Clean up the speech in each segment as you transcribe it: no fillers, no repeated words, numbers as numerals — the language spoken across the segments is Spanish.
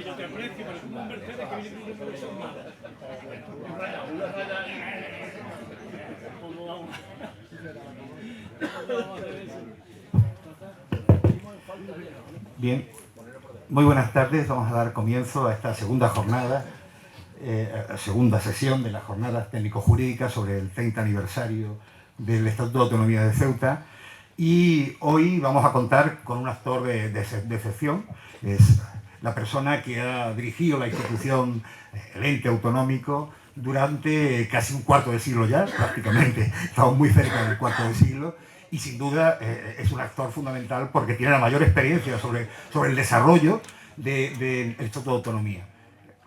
que yo te aprecio, pero como un Mercedes que viene de una jornada. Bien, muy buenas tardes. Vamos a dar comienzo a esta segunda jornada, segunda sesión de las jornadas técnico-jurídicas sobre el 30 aniversario del Estatuto de Autonomía de Ceuta. Y hoy vamos a contar con un actor de excepción. Es la persona que ha dirigido la institución, el ente autonómico, durante casi un cuarto de siglo ya, prácticamente. Estamos muy cerca del cuarto de siglo. Y sin duda es un actor fundamental porque tiene la mayor experiencia sobre el desarrollo del Estatuto de Autonomía.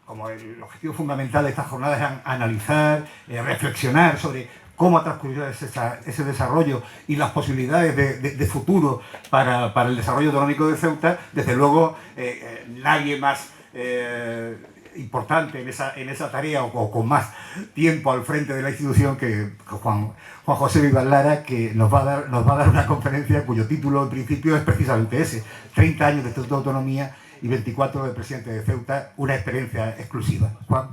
Como el objetivo fundamental de estas jornadas es analizar, reflexionar sobre cómo ha transcurrido ese desarrollo y las posibilidades de futuro para el desarrollo autonómico de Ceuta. Desde luego, nadie más importante en esa tarea o con más tiempo al frente de la institución que Juan José Vivas Lara, que nos va a dar una conferencia cuyo título en principio es precisamente ese: 30 años de Estatuto de Autonomía y 24 de presidente de Ceuta, una experiencia exclusiva. Juan.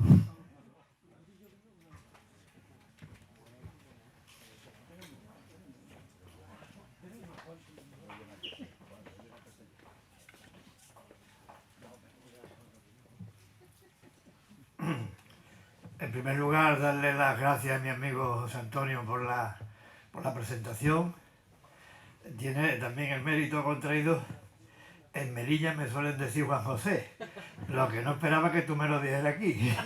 En primer lugar, darle las gracias a mi amigo José Antonio por la presentación. Tiene también el mérito contraído. En Melilla me suelen decir Juan José, lo que no esperaba que tú me lo dijeras aquí.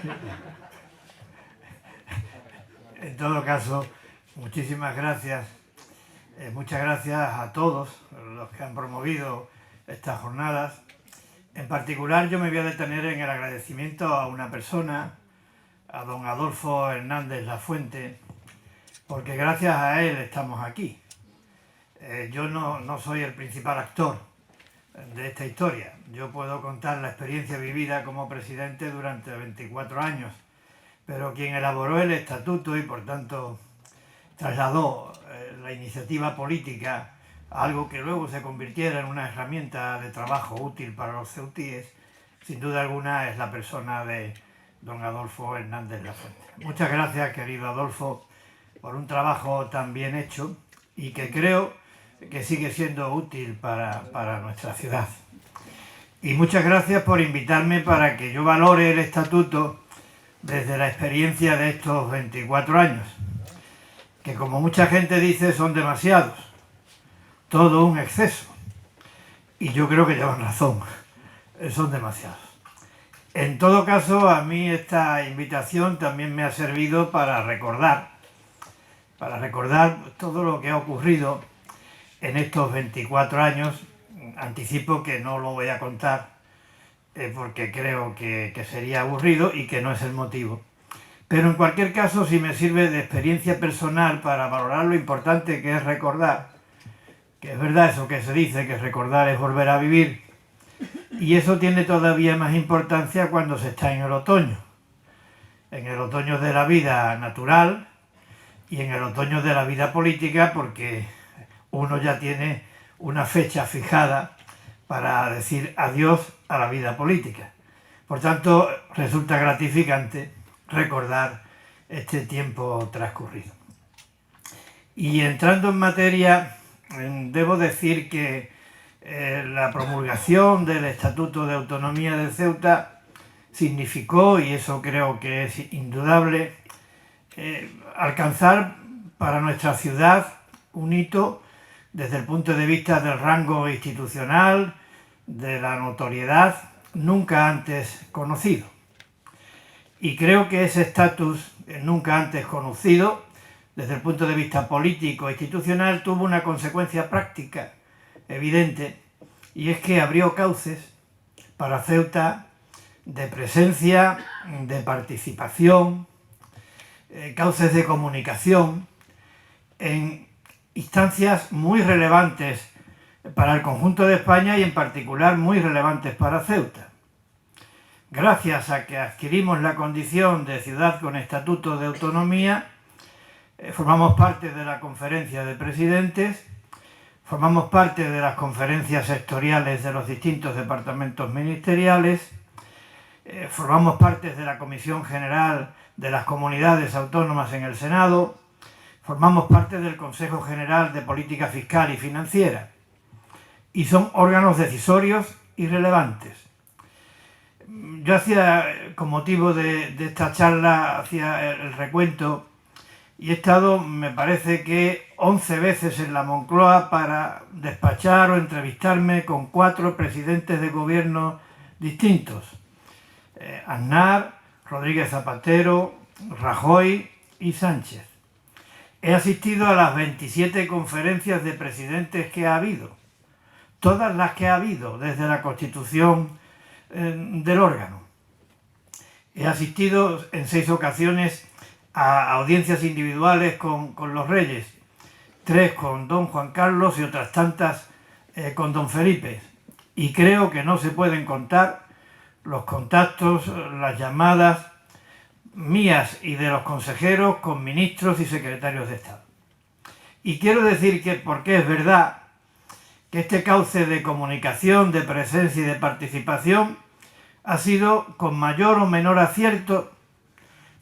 En todo caso, muchísimas gracias. Muchas gracias a todos los que han promovido estas jornadas. En particular, yo me voy a detener en el agradecimiento a una persona, a don Adolfo Hernández Lafuente, porque gracias a él estamos aquí. Yo no soy el principal actor de esta historia. Yo puedo contar la experiencia vivida como presidente durante 24 años, pero quien elaboró el estatuto y por tanto trasladó la iniciativa política a algo que luego se convirtiera en una herramienta de trabajo útil para los ceutíes, sin duda alguna es la persona de don Adolfo Hernández Lafuente. Muchas gracias, querido Adolfo, por un trabajo tan bien hecho y que creo que sigue siendo útil para nuestra ciudad. Y muchas gracias por invitarme para que yo valore el estatuto desde la experiencia de estos 24 años, que como mucha gente dice son demasiados, todo un exceso. Y yo creo que llevan razón, son demasiados. En todo caso, a mí esta invitación también me ha servido para recordar todo lo que ha ocurrido en estos 24 años. Anticipo que no lo voy a contar porque creo que sería aburrido y que no es el motivo. Pero en cualquier caso, si me sirve de experiencia personal para valorar lo importante que es recordar, que es verdad eso que se dice, que recordar es volver a vivir, y eso tiene todavía más importancia cuando se está en el otoño de la vida natural y en el otoño de la vida política, porque uno ya tiene una fecha fijada para decir adiós a la vida política. Por tanto, resulta gratificante recordar este tiempo transcurrido. Y entrando en materia, debo decir que la promulgación del Estatuto de Autonomía de Ceuta significó, y eso creo que es indudable, alcanzar para nuestra ciudad un hito desde el punto de vista del rango institucional, de la notoriedad, nunca antes conocido. Y creo que ese estatus nunca antes conocido, desde el punto de vista político e institucional, tuvo una consecuencia práctica evidente, y es que abrió cauces para Ceuta de presencia, de participación, cauces de comunicación en instancias muy relevantes para el conjunto de España y en particular muy relevantes para Ceuta. Gracias a que adquirimos la condición de ciudad con estatuto de autonomía, formamos parte de la conferencia de presidentes, formamos parte de las conferencias sectoriales de los distintos departamentos ministeriales formamos parte de la Comisión General de las Comunidades Autónomas en el Senado, formamos parte del Consejo General de Política Fiscal y Financiera y son órganos decisorios y relevantes. Yo hacía, con motivo de esta charla, hacía el recuento y he estado, me parece que 11 veces en la Moncloa para despachar o entrevistarme con 4 presidentes de gobierno distintos. Aznar, Rodríguez Zapatero, Rajoy y Sánchez. He asistido a las 27 conferencias de presidentes que ha habido, todas las que ha habido desde la constitución del órgano. He asistido en 6 ocasiones a audiencias individuales con los reyes, 3 con don Juan Carlos y otras tantas con don Felipe. Y creo que no se pueden contar los contactos, las llamadas mías y de los consejeros con ministros y secretarios de Estado. Y quiero decir que, porque es verdad, que este cauce de comunicación, de presencia y de participación ha sido con mayor o menor acierto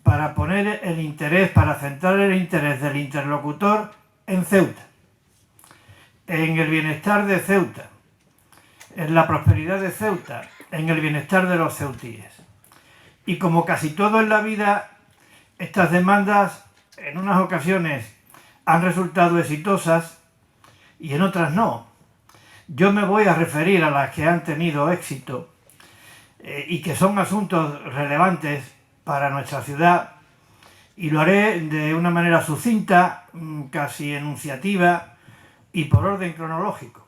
para poner el interés, para centrar el interés del interlocutor en Ceuta, en el bienestar de Ceuta, en la prosperidad de Ceuta, en el bienestar de los ceutíes. Y como casi todo en la vida, estas demandas en unas ocasiones han resultado exitosas y en otras no. Yo me voy a referir a las que han tenido éxito y que son asuntos relevantes para nuestra ciudad, y lo haré de una manera sucinta, casi enunciativa y por orden cronológico.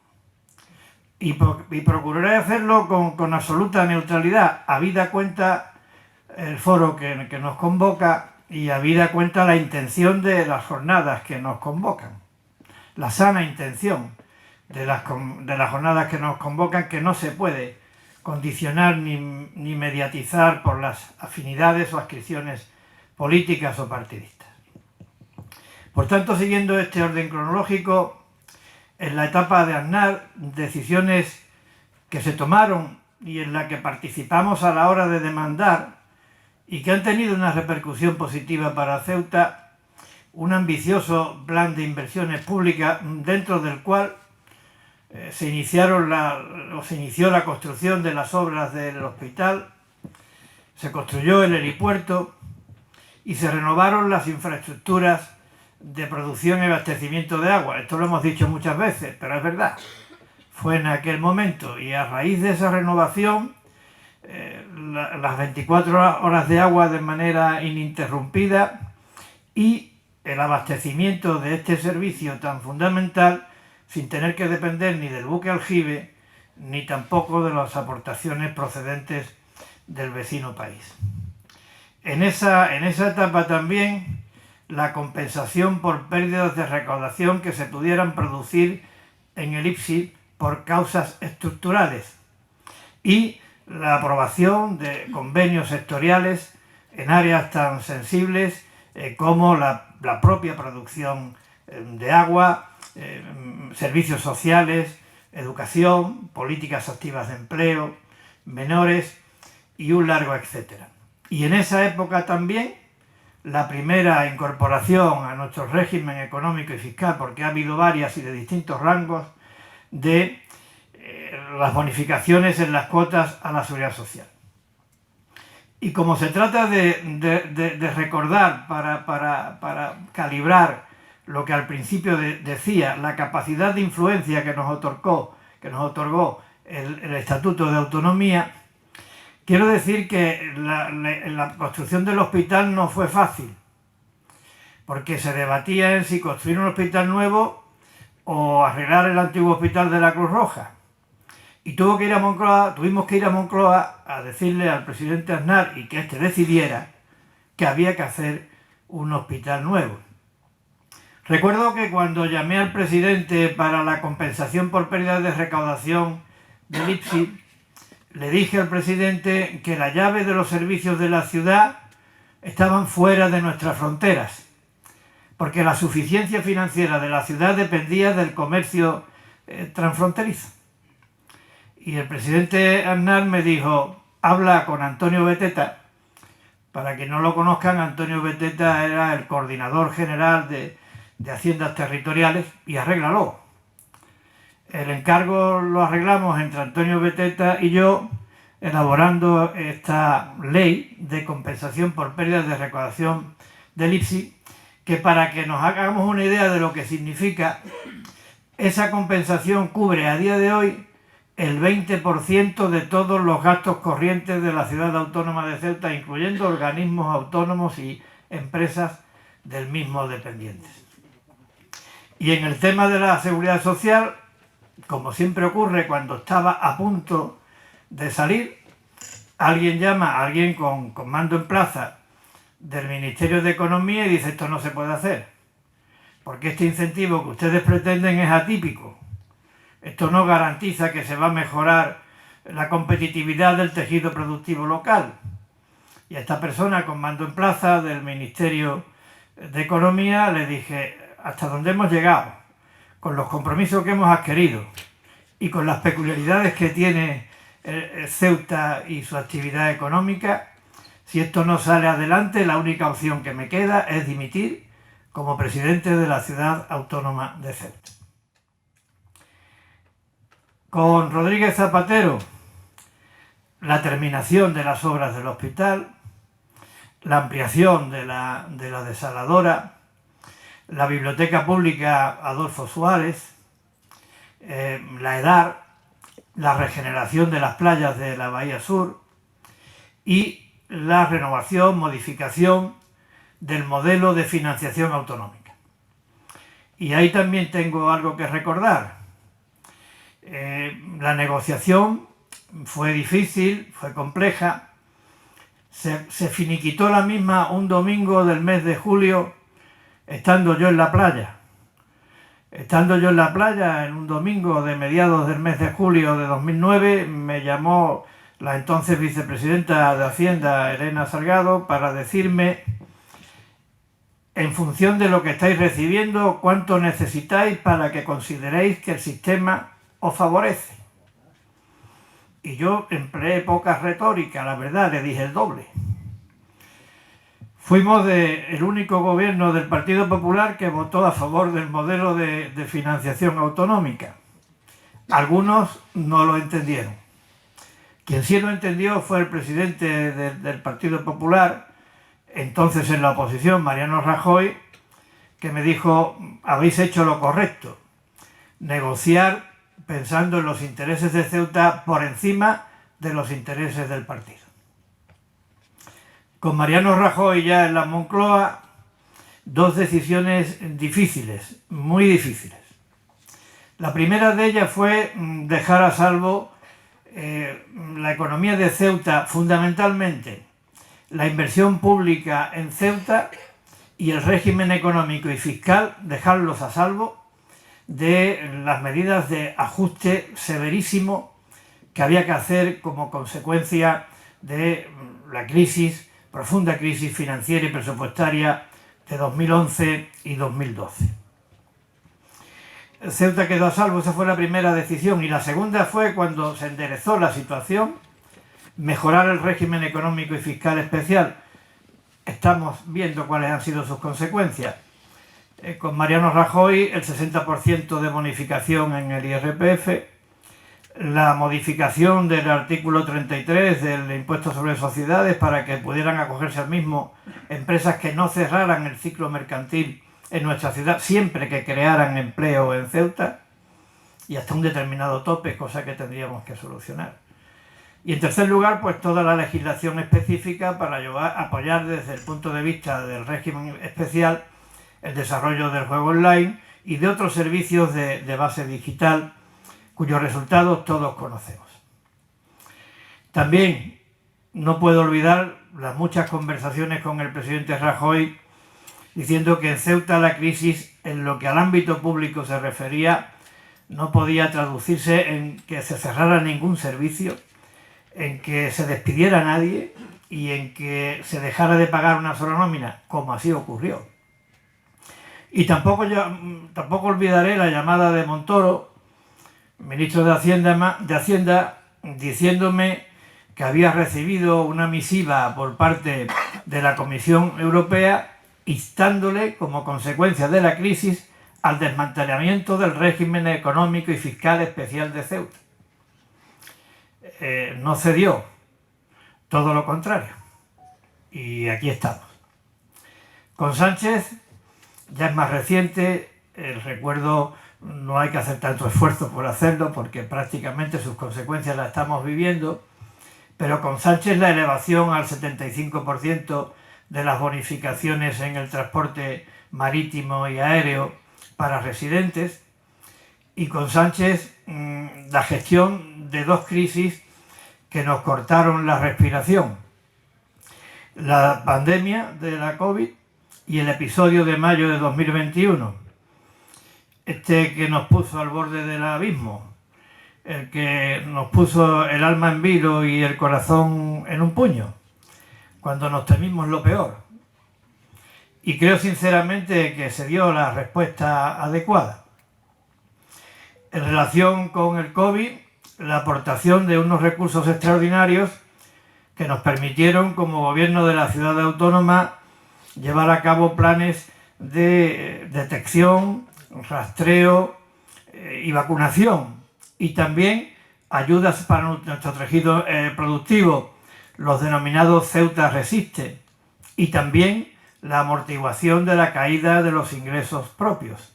Y procuraré hacerlo con absoluta neutralidad, habida cuenta el foro que nos convoca y habida cuenta la intención de las jornadas que nos convocan, la sana intención de las jornadas que nos convocan, que no se puede condicionar ni mediatizar por las afinidades o adscripciones políticas o partidistas. Por tanto, siguiendo este orden cronológico, en la etapa de Aznar, decisiones que se tomaron y en la que participamos a la hora de demandar y que han tenido una repercusión positiva para Ceuta, un ambicioso plan de inversiones públicas dentro del cual se inició la construcción de las obras del hospital, se construyó el helipuerto y se renovaron las infraestructuras de producción y abastecimiento de agua. Esto lo hemos dicho muchas veces, pero es verdad. Fue en aquel momento y a raíz de esa renovación, las 24 horas de agua de manera ininterrumpida y el abastecimiento de este servicio tan fundamental sin tener que depender ni del buque aljibe ni tampoco de las aportaciones procedentes del vecino país. En esa etapa también la compensación por pérdidas de recaudación que se pudieran producir en el IPSI por causas estructurales y la aprobación de convenios sectoriales en áreas tan sensibles como la propia producción de agua, servicios sociales, educación, políticas activas de empleo, menores y un largo etcétera. Y en esa época también la primera incorporación a nuestro régimen económico y fiscal, porque ha habido varias y de distintos rangos, de las bonificaciones en las cuotas a la seguridad social. Y como se trata de recordar para calibrar lo que al principio decía, la capacidad de influencia que nos otorgó el Estatuto de Autonomía, quiero decir que la construcción del hospital no fue fácil, porque se debatía en si construir un hospital nuevo o arreglar el antiguo hospital de la Cruz Roja. Y tuvimos que ir a Moncloa a decirle al presidente Aznar y que éste decidiera que había que hacer un hospital nuevo. Recuerdo que cuando llamé al presidente para la compensación por pérdida de recaudación del IPSI, le dije al presidente que la llave de los servicios de la ciudad estaban fuera de nuestras fronteras, porque la suficiencia financiera de la ciudad dependía del comercio transfronterizo. Y el presidente Aznar me dijo: habla con Antonio Beteta. Para quien no lo conozcan, Antonio Beteta era el coordinador general de Haciendas Territoriales y arréglalo. El encargo lo arreglamos entre Antonio Beteta y yo, elaborando esta ley de compensación por pérdidas de recaudación del IPSI, que para que nos hagamos una idea de lo que significa, esa compensación cubre a día de hoy el 20% de todos los gastos corrientes de la ciudad autónoma de Ceuta, incluyendo organismos autónomos y empresas del mismo dependientes. Y en el tema de la seguridad social, como siempre ocurre cuando estaba a punto de salir, alguien llama a alguien con mando en plaza del Ministerio de Economía y dice: esto no se puede hacer, porque este incentivo que ustedes pretenden es atípico. Esto no garantiza que se va a mejorar la competitividad del tejido productivo local. Y a esta persona con mando en plaza del Ministerio de Economía le dije: hasta dónde hemos llegado, con los compromisos que hemos adquirido y con las peculiaridades que tiene Ceuta y su actividad económica, si esto no sale adelante, la única opción que me queda es dimitir como presidente de la ciudad autónoma de Ceuta. Con Rodríguez Zapatero, la terminación de las obras del hospital, la ampliación de la desaladora, la biblioteca pública Adolfo Suárez, la EDAR, la regeneración de las playas de la Bahía Sur y la renovación, modificación del modelo de financiación autonómica. Y ahí también tengo algo que recordar. La negociación fue difícil, fue compleja. Se finiquitó la misma un domingo del mes de julio, estando yo en la playa. Estando yo en la playa, en un domingo de mediados del mes de julio de 2009, me llamó la entonces vicepresidenta de Hacienda, Elena Salgado, para decirme: en función de lo que estáis recibiendo, cuánto necesitáis para que consideréis que el sistema os favorece. Y yo empleé poca retórica, la verdad, le dije el doble. Fuimos el único gobierno del Partido Popular que votó a favor del modelo de financiación autonómica. Algunos no lo entendieron. Quien sí lo entendió fue el presidente del Partido Popular, entonces en la oposición, Mariano Rajoy, que me dijo: habéis hecho lo correcto, negociar pensando en los intereses de Ceuta por encima de los intereses del partido. Con Mariano Rajoy ya en la Moncloa, dos decisiones difíciles, muy difíciles. La primera de ellas fue dejar a salvo la economía de Ceuta, fundamentalmente la inversión pública en Ceuta y el régimen económico y fiscal, dejarlos a salvo de las medidas de ajuste severísimo que había que hacer como consecuencia de la profunda crisis financiera y presupuestaria de 2011 y 2012. Ceuta quedó a salvo, esa fue la primera decisión, y la segunda fue cuando se enderezó la situación, mejorar el régimen económico y fiscal especial. Estamos viendo cuáles han sido sus consecuencias. Con Mariano Rajoy, el 60% de bonificación en el IRPF, la modificación del artículo 33 del impuesto sobre sociedades para que pudieran acogerse al mismo empresas que no cerraran el ciclo mercantil en nuestra ciudad siempre que crearan empleo en Ceuta, y hasta un determinado tope, cosa que tendríamos que solucionar. Y en tercer lugar, pues toda la legislación específica para apoyar desde el punto de vista del régimen especial el desarrollo del juego online y de otros servicios de base digital cuyos resultados todos conocemos. También no puedo olvidar las muchas conversaciones con el presidente Rajoy diciendo que en Ceuta la crisis, en lo que al ámbito público se refería, no podía traducirse en que se cerrara ningún servicio, en que se despidiera a nadie y en que se dejara de pagar una sola nómina, como así ocurrió. Y tampoco olvidaré la llamada de Montoro, ministro de Hacienda, diciéndome que había recibido una misiva por parte de la Comisión Europea instándole, como consecuencia de la crisis, al desmantelamiento del régimen económico y fiscal especial de Ceuta. No cedió, todo lo contrario. Y aquí estamos. Con Sánchez ya es más reciente, el recuerdo no hay que hacer tanto esfuerzo por hacerlo porque prácticamente sus consecuencias las estamos viviendo, pero con Sánchez la elevación al 75% de las bonificaciones en el transporte marítimo y aéreo para residentes, y con Sánchez la gestión de dos crisis que nos cortaron la respiración: la pandemia de la COVID y el episodio de mayo de 2021, que nos puso al borde del abismo, el que nos puso el alma en vilo y el corazón en un puño, cuando nos temimos lo peor. Y creo sinceramente que se dio la respuesta adecuada. En relación con el COVID, la aportación de unos recursos extraordinarios que nos permitieron, como gobierno de la ciudad autónoma, llevar a cabo planes de detección, rastreo y vacunación, y también ayudas para nuestro tejido productivo, los denominados Ceuta Resiste, y también la amortiguación de la caída de los ingresos propios.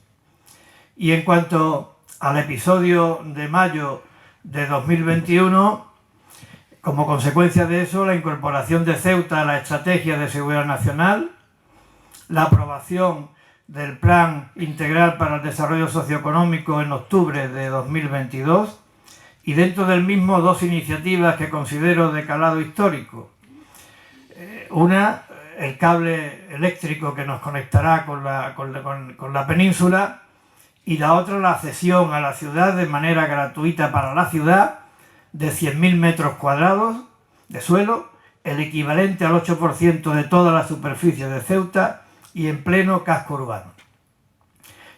Y en cuanto al episodio de mayo de 2021, como consecuencia de eso, la incorporación de Ceuta a la Estrategia de Seguridad Nacional, la aprobación del Plan Integral para el Desarrollo Socioeconómico en octubre de 2022, y dentro del mismo dos iniciativas que considero de calado histórico. Una, el cable eléctrico que nos conectará con la península, y la otra, la cesión a la ciudad de manera gratuita para la ciudad de 100.000 metros cuadrados de suelo, el equivalente al 8% de toda la superficie de Ceuta y en pleno casco urbano.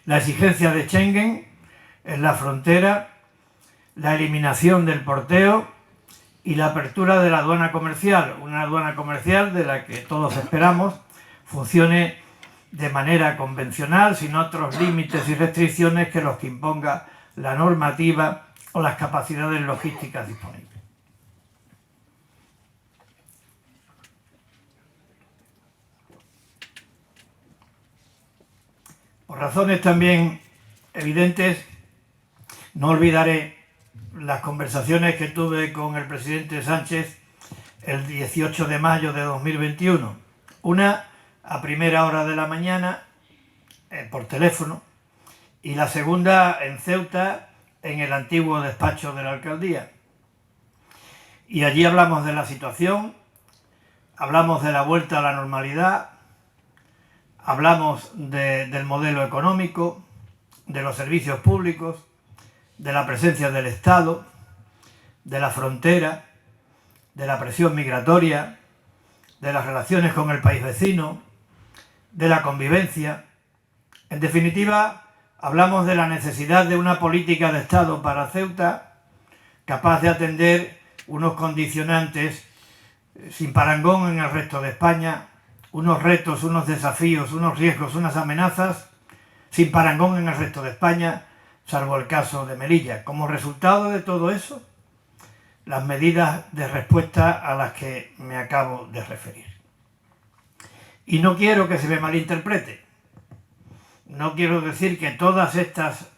La exigencia de Schengen en la frontera, la eliminación del porteo y la apertura de la aduana comercial, una aduana comercial de la que todos esperamos funcione de manera convencional, sin otros límites y restricciones que los que imponga la normativa o las capacidades logísticas disponibles. Por razones también evidentes, no olvidaré las conversaciones que tuve con el presidente Sánchez el 18 de mayo de 2021. Una a primera hora de la mañana por teléfono, y la segunda en Ceuta, en el antiguo despacho de la alcaldía. Y allí hablamos de la situación, hablamos de la vuelta a la normalidad, hablamos del modelo económico, de los servicios públicos, de la presencia del Estado, de la frontera, de la presión migratoria, de las relaciones con el país vecino, de la convivencia. En definitiva, hablamos de la necesidad de una política de Estado para Ceuta capaz de atender unos condicionantes sin parangón en el resto de España, unos retos, unos desafíos, unos riesgos, unas amenazas sin parangón en el resto de España, salvo el caso de Melilla. Como resultado de todo eso, las medidas de respuesta a las que me acabo de referir. Y no quiero que se me malinterprete. No quiero decir que todas estas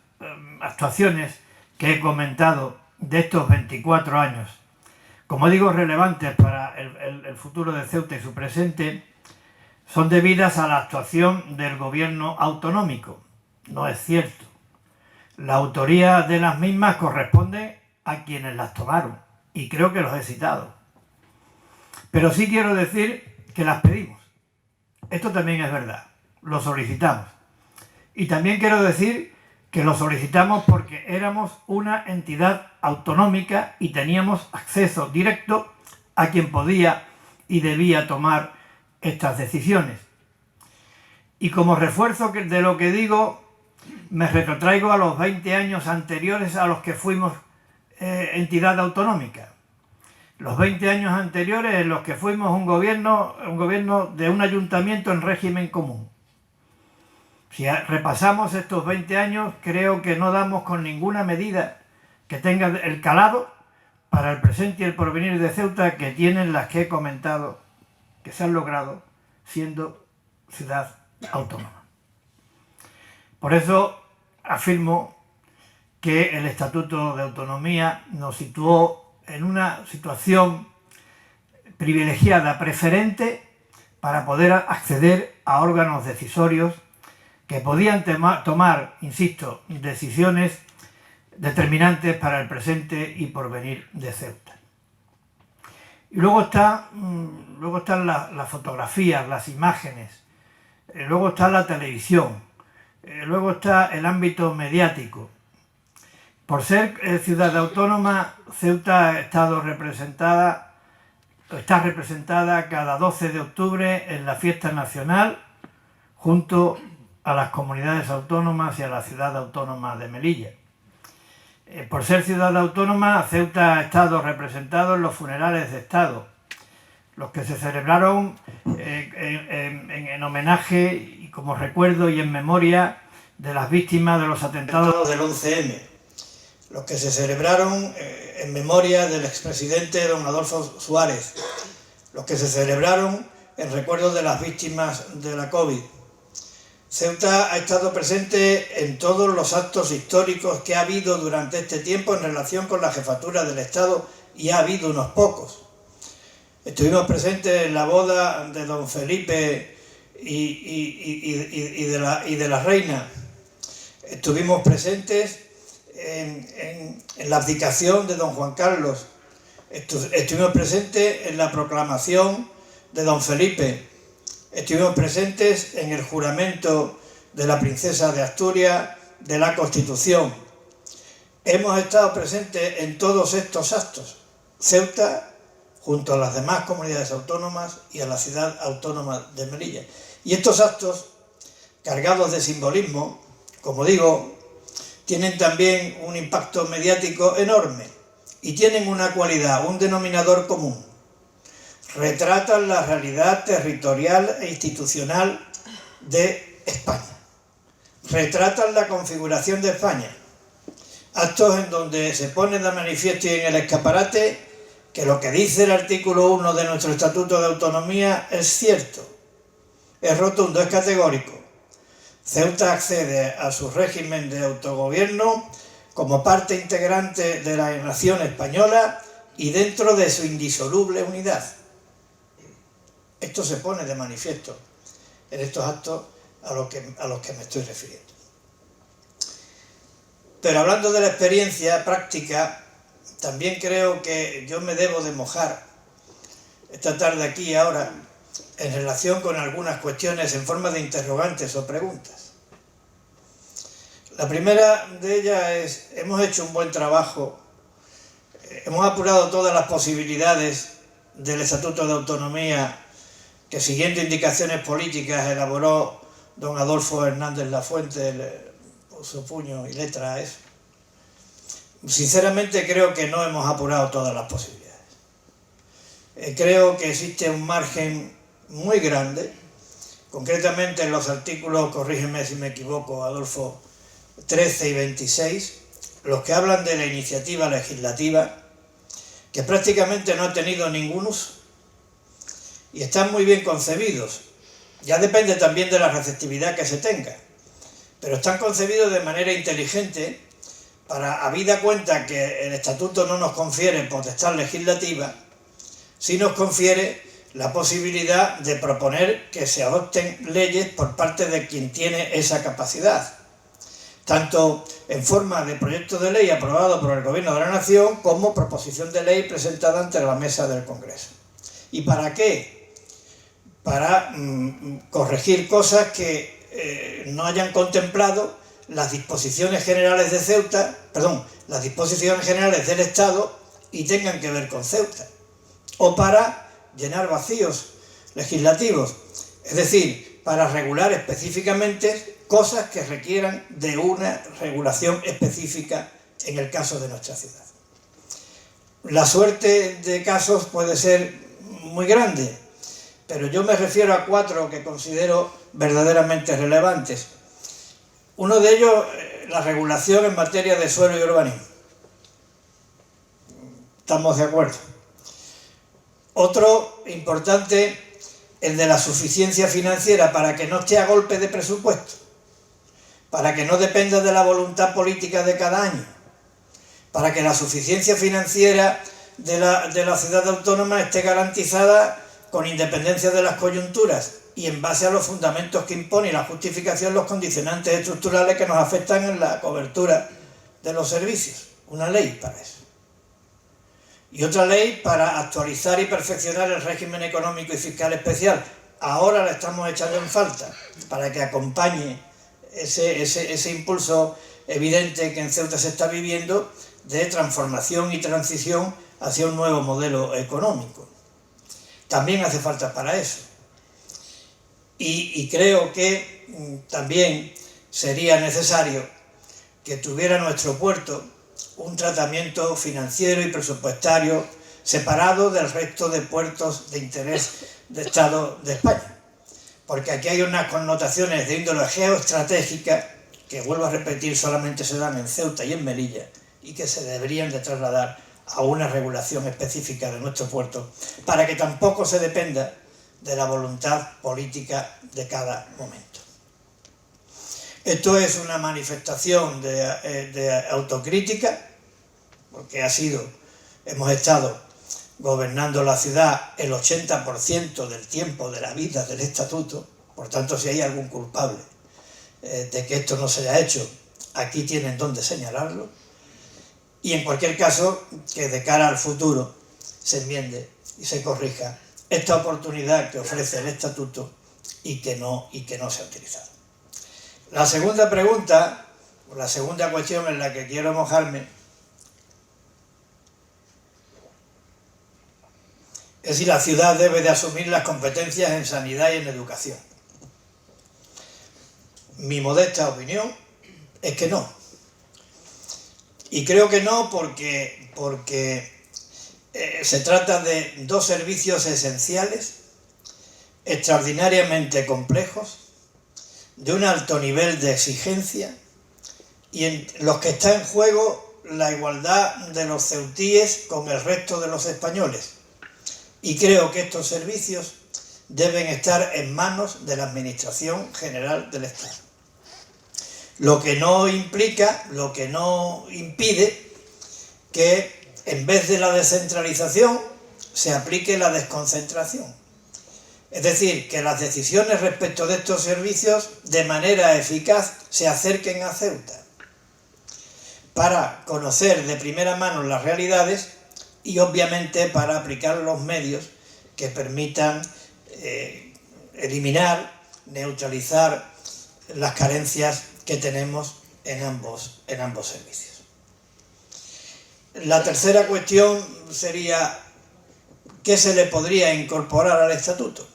actuaciones que he comentado de estos 24 años, como digo, relevantes para el futuro de Ceuta y su presente, son debidas a la actuación del gobierno autonómico. No es cierto. La autoría de las mismas corresponde a quienes las tomaron, y creo que los he citado. Pero sí quiero decir que las pedimos. Esto también es verdad, lo solicitamos. Y también quiero decir que lo solicitamos porque éramos una entidad autonómica y teníamos acceso directo a quien podía y debía tomar estas decisiones. Y como refuerzo de lo que digo, me retrotraigo a los 20 años anteriores a los que fuimos entidad autonómica. los 20 años anteriores en los que fuimos un gobierno de un ayuntamiento en régimen común. Si repasamos estos 20 años, creo que no damos con ninguna medida que tenga el calado para el presente y el porvenir de Ceuta que tienen las que he comentado, que se han logrado siendo ciudad autónoma. Por eso afirmo que el Estatuto de Autonomía nos situó en una situación privilegiada, preferente, para poder acceder a órganos decisorios que podían tomar, insisto, decisiones determinantes para el presente y porvenir de Ceuta. Y luego están las fotografías, las imágenes, luego está la televisión, luego está el ámbito mediático. Por ser ciudad autónoma, Ceuta está representada cada 12 de octubre en la fiesta nacional junto a las comunidades autónomas y a la ciudad autónoma de Melilla. Por ser ciudad autónoma, Ceuta ha estado representado en los funerales de Estado, los que se celebraron en homenaje y como recuerdo y en memoria de las víctimas de los atentados del 11M, los que se celebraron en memoria del expresidente don Adolfo Suárez, los que se celebraron en recuerdo de las víctimas de la COVID. Ceuta ha estado presente en todos los actos históricos que ha habido durante este tiempo en relación con la jefatura del Estado, y ha habido unos pocos. Estuvimos presentes en la boda de don Felipe y de la reina. Estuvimos presentes en la abdicación de don Juan Carlos. Estuvimos presentes en la proclamación de don Felipe. Estuvimos presentes en el juramento de la princesa de Asturias de la Constitución. Hemos estado presentes en todos estos actos. Ceuta, junto a las demás comunidades autónomas y a la ciudad autónoma de Melilla. Y estos actos, cargados de simbolismo, como digo, tienen también un impacto mediático enorme y tienen una cualidad, un denominador común. Retratan la realidad territorial e institucional de España. Retratan la configuración de España. Actos en donde se pone de manifiesto y en el escaparate que lo que dice el artículo 1 de nuestro Estatuto de Autonomía es cierto, es rotundo, es categórico. Ceuta accede a su régimen de autogobierno como parte integrante de la nación española y dentro de su indisoluble unidad. Esto se pone de manifiesto en estos actos a los que me estoy refiriendo. Pero hablando de la experiencia práctica, también creo que yo me debo de mojar esta tarde aquí y ahora en relación con algunas cuestiones en forma de interrogantes o preguntas. La primera de ellas es: hemos hecho un buen trabajo, hemos apurado todas las posibilidades del Estatuto de Autonomía que, siguiendo indicaciones políticas, elaboró don Adolfo Hernández Lafuente, le puso puño y letra a eso. Sinceramente creo que no hemos apurado todas las posibilidades. Creo que existe un margen muy grande, concretamente en los artículos, corrígeme si me equivoco, Adolfo, 13 y 26, los que hablan de la iniciativa legislativa, que prácticamente no ha tenido ningún uso y están muy bien concebidos. Ya depende también de la receptividad que se tenga, pero están concebidos de manera inteligente para, habida cuenta que el Estatuto no nos confiere potestad legislativa, sí nos confiere la posibilidad de proponer que se adopten leyes por parte de quien tiene esa capacidad, tanto en forma de proyecto de ley aprobado por el Gobierno de la Nación como proposición de ley presentada ante la mesa del Congreso. ¿Y para qué? Para corregir cosas que no hayan contemplado las disposiciones generales de Ceuta, las disposiciones generales del Estado y tengan que ver con Ceuta, o para llenar vacíos legislativos, es decir, para regular específicamente cosas que requieran de una regulación específica en el caso de nuestra ciudad. La suerte de casos puede ser muy grande, pero yo me refiero a 4 que considero verdaderamente relevantes. Uno de ellos, la regulación en materia de suelo y urbanismo. Estamos de acuerdo. Otro importante, el de la suficiencia financiera, para que no esté a golpe de presupuesto, para que no dependa de la voluntad política de cada año, para que la suficiencia financiera de la ciudad autónoma esté garantizada con independencia de las coyunturas y en base a los fundamentos que impone y la justificación, los condicionantes estructurales que nos afectan en la cobertura de los servicios. Una ley para eso. Y otra ley para actualizar y perfeccionar el régimen económico y fiscal especial. Ahora la estamos echando en falta para que acompañe ese impulso evidente que en Ceuta se está viviendo de transformación y transición hacia un nuevo modelo económico. También hace falta para eso. Y creo que también sería necesario que tuviera nuestro puerto un tratamiento financiero y presupuestario separado del resto de puertos de interés de Estado de España. Porque aquí hay unas connotaciones de índole geoestratégica que, vuelvo a repetir, solamente se dan en Ceuta y en Melilla y que se deberían de trasladar a una regulación específica de nuestro puerto para que tampoco se dependa de la voluntad política de cada momento. Esto es una manifestación de autocrítica, porque hemos estado gobernando la ciudad el 80% del tiempo de la vida del estatuto, por tanto, si hay algún culpable de que esto no se haya hecho, aquí tienen donde señalarlo, y en cualquier caso, que de cara al futuro se enmiende y se corrija esta oportunidad que ofrece el estatuto y que no se ha utilizado. La segunda pregunta, o la segunda cuestión en la que quiero mojarme, es si la ciudad debe de asumir las competencias en sanidad y en educación. Mi modesta opinión es que no. Y creo que no porque se trata de 2 servicios esenciales, extraordinariamente complejos, de un alto nivel de exigencia y en los que está en juego la igualdad de los ceutíes con el resto de los españoles. Y creo que estos servicios deben estar en manos de la Administración General del Estado. Lo que no impide que en vez de la descentralización se aplique la desconcentración. Es decir, que las decisiones respecto de estos servicios de manera eficaz se acerquen a Ceuta para conocer de primera mano las realidades y obviamente para aplicar los medios que permitan eliminar, neutralizar las carencias que tenemos en ambos servicios. La tercera cuestión sería ¿qué se le podría incorporar al estatuto?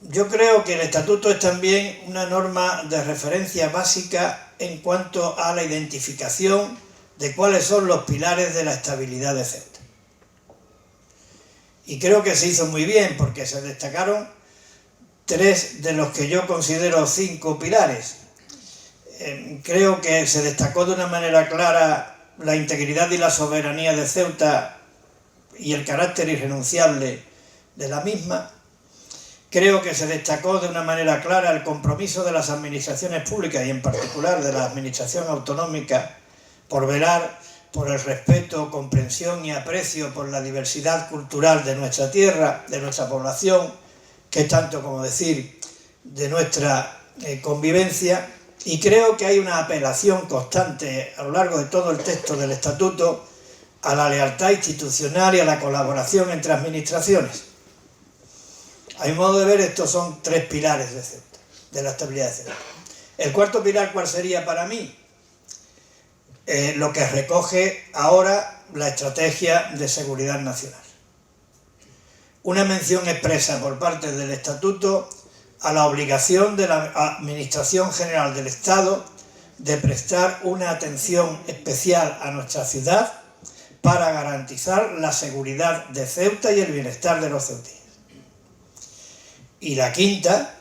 Yo creo que el estatuto es también una norma de referencia básica en cuanto a la identificación de cuáles son los pilares de la estabilidad de Ceuta. Y creo que se hizo muy bien porque se destacaron 3 de los que yo considero 5 pilares. Creo que se destacó de una manera clara la integridad y la soberanía de Ceuta y el carácter irrenunciable de la misma. Creo que se destacó de una manera clara el compromiso de las administraciones públicas y en particular de la administración autonómica por velar por el respeto, comprensión y aprecio por la diversidad cultural de nuestra tierra, de nuestra población, que es tanto como decir de nuestra convivencia. Y creo que hay una apelación constante a lo largo de todo el texto del estatuto a la lealtad institucional y a la colaboración entre administraciones. A mi modo de ver, estos son 3 pilares de Ceuta, de la estabilidad de Ceuta. El cuarto pilar, ¿cuál sería para mí? Lo que recoge ahora la estrategia de seguridad nacional. Una mención expresa por parte del estatuto a la obligación de la Administración General del Estado de prestar una atención especial a nuestra ciudad para garantizar la seguridad de Ceuta y el bienestar de los ceutíes. Y la quinta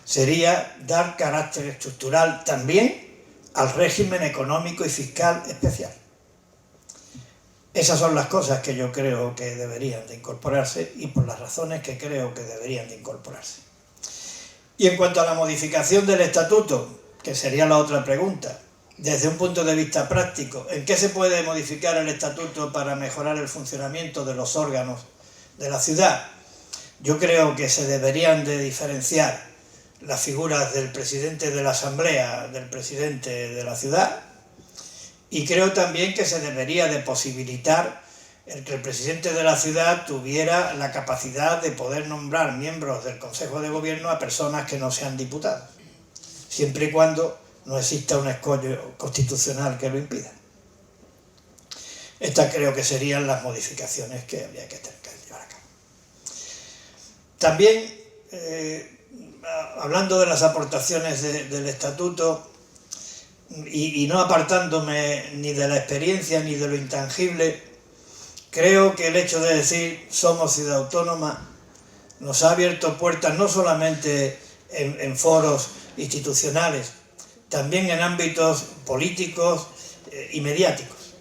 sería dar carácter estructural también al régimen económico y fiscal especial. Esas son las cosas que yo creo que deberían de incorporarse y por las razones que creo que deberían de incorporarse. Y en cuanto a la modificación del estatuto, que sería la otra pregunta, desde un punto de vista práctico, ¿en qué se puede modificar el estatuto para mejorar el funcionamiento de los órganos de la ciudad? Yo creo que se deberían de diferenciar las figuras del presidente de la Asamblea del presidente de la ciudad, y creo también que se debería de posibilitar el que el presidente de la ciudad tuviera la capacidad de poder nombrar miembros del Consejo de Gobierno a personas que no sean diputados, siempre y cuando no exista un escollo constitucional que lo impida. Estas creo que serían las modificaciones que habría que llevar a cabo. También, hablando de las aportaciones del estatuto, y no apartándome ni de la experiencia ni de lo intangible, creo que el hecho de decir somos ciudad autónoma nos ha abierto puertas no solamente en foros institucionales, también en ámbitos políticos y mediáticos.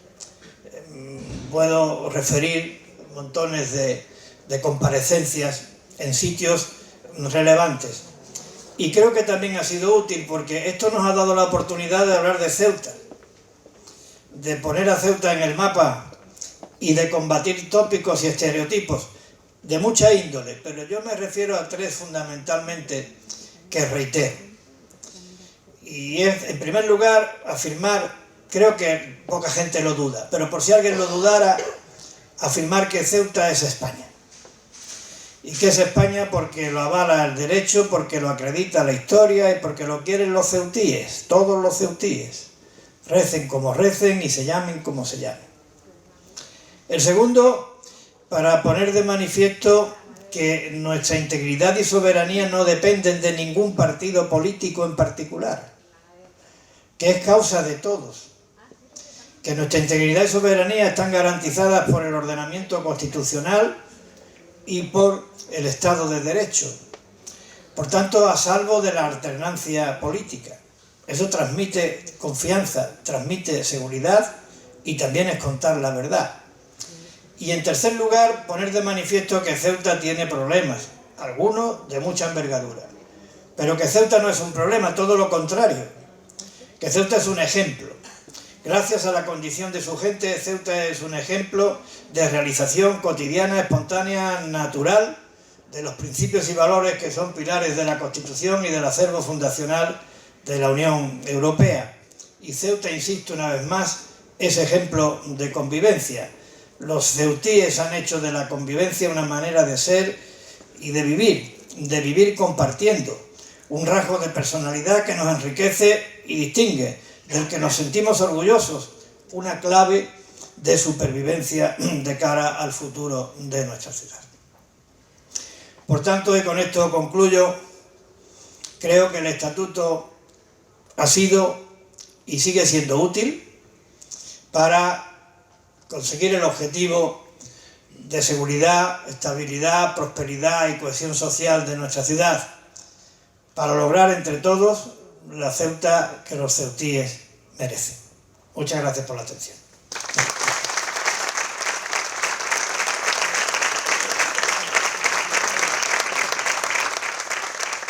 Puedo referir montones de comparecencias en sitios relevantes. Y creo que también ha sido útil porque esto nos ha dado la oportunidad de hablar de Ceuta, de poner a Ceuta en el mapa y de combatir tópicos y estereotipos de mucha índole, pero yo me refiero a tres fundamentalmente que reitero. Y es, en primer lugar, afirmar, creo que poca gente lo duda, pero por si alguien lo dudara, afirmar que Ceuta es España. Y que es España porque lo avala el derecho, porque lo acredita la historia y porque lo quieren los ceutíes, todos los ceutíes. Recen como recen y se llamen como se llamen. El segundo, para poner de manifiesto que nuestra integridad y soberanía no dependen de ningún partido político en particular, que es causa de todos, que nuestra integridad y soberanía están garantizadas por el ordenamiento constitucional y por el Estado de Derecho, por tanto a salvo de la alternancia política. Eso transmite confianza, transmite seguridad y también es contar la verdad. Y en tercer lugar, poner de manifiesto que Ceuta tiene problemas, algunos de mucha envergadura, pero que Ceuta no es un problema, todo lo contrario, que Ceuta es un ejemplo. Gracias a la condición de su gente, Ceuta es un ejemplo de realización cotidiana, espontánea, natural, de los principios y valores que son pilares de la Constitución y del acervo fundacional de la Unión Europea. Y Ceuta, insisto una vez más, es ejemplo de convivencia. Los ceutíes han hecho de la convivencia una manera de ser y de vivir compartiendo, un rasgo de personalidad que nos enriquece y distingue, del que nos sentimos orgullosos, una clave de supervivencia de cara al futuro de nuestra ciudad. Por tanto, y con esto concluyo, creo que el estatuto ha sido y sigue siendo útil para conseguir el objetivo de seguridad, estabilidad, prosperidad y cohesión social de nuestra ciudad, para lograr entre todos la Ceuta que los ceutíes merecen. Muchas gracias por la atención.